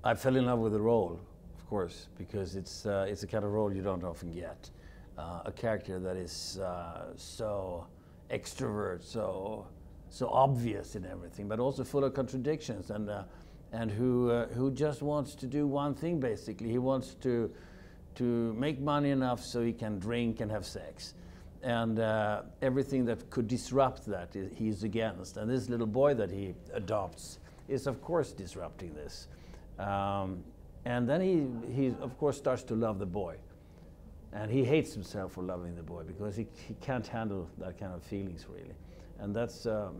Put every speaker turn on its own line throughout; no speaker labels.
I fell in love with the role, of course, because it's a kind of role you don't often get. A character that is so extrovert, so obvious in everything, but also full of contradictions, and who just wants to do one thing basically. He wants to make money enough so he can drink and have sex, and everything that could disrupt that he's against. And this little boy that he adopts is of course disrupting this, and then he of course starts to love the boy. And he hates himself for loving the boy because he can't handle that kind of feelings really. And that's a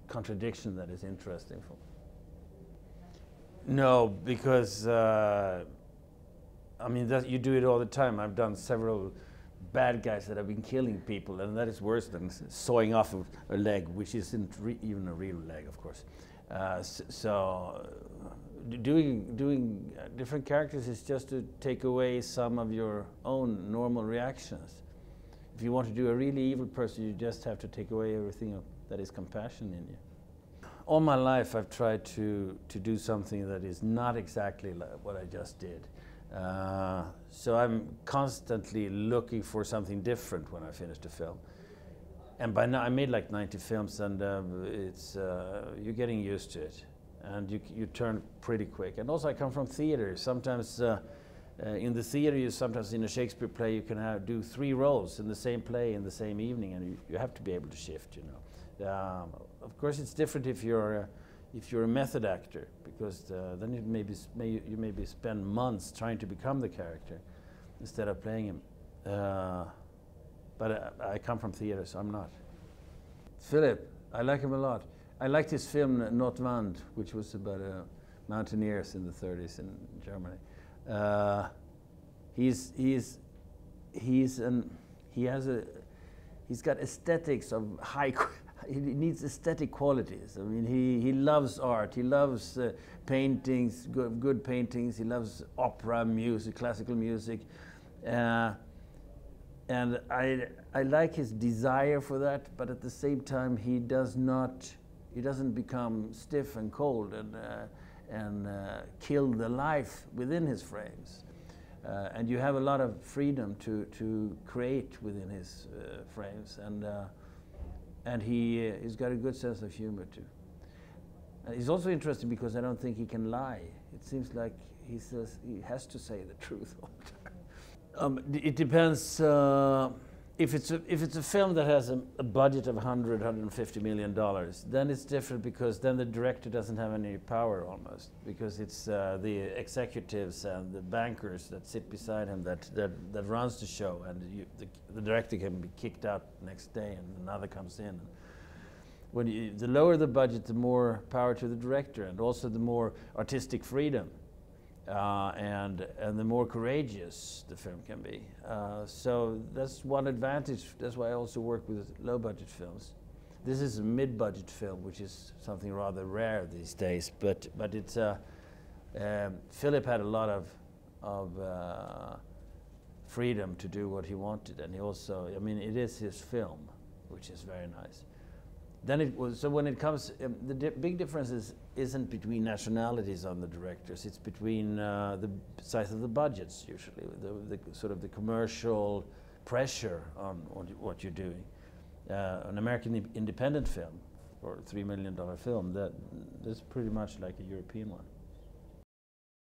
contradiction that is interesting for me. No, because I mean, you do it all the time. I've done several bad guys that have been killing people, and that is worse than sawing off a leg, which isn't even a real leg, of course. So doing different characters is just to take away some of your own normal reactions. If you want to do a really evil person, you just have to take away everything that is compassion in you. All my life I've tried to do something that is not exactly like what I just did. So I'm constantly looking for something different when I finish the film. And by now I made like 90 films, and you're getting used to it. And you turn pretty quick. And also I come from theater. Sometimes in the theater, sometimes in a Shakespeare play, you can do 3 roles in the same play in the same evening, and you have to be able to shift, you know. Of course, it's different if you're a method actor, because then you maybe spend months trying to become the character instead of playing him. But I come from theater, so I'm not. Philip, I like him a lot. I liked his film Nordwand, which was about mountaineers in the 30s in Germany. He's got aesthetics of high. He needs aesthetic qualities. I mean, he loves art. He loves paintings, good paintings. He loves opera music, classical music, and I like his desire for that. But at the same time, he doesn't become stiff and cold and kill the life within his frames. And you have a lot of freedom to create within his frames, and he's got a good sense of humor too. And he's also interesting because I don't think he can lie. It seems like he has to say the truth all the time. It depends. If it's a film that has a budget of $150 million, then it's different, because then the director doesn't have any power almost, because it's the executives and the bankers that sit beside him that runs the show, and the director can be kicked out next day and another comes in. The lower the budget, the more power to the director, and also the more artistic freedom. And the more courageous the film can be. So that's one advantage. That's why I also work with low-budget films. This is a mid-budget film, which is something rather rare these days. But it's Philip had a lot of freedom to do what he wanted, and he also, I mean, it is his film, which is very nice. Then when it comes, the big difference isn't between nationalities on the directors. It's between the size of the budgets usually, the sort of the commercial pressure on what you're doing. An American independent film or $3 million film, that's pretty much like a European one.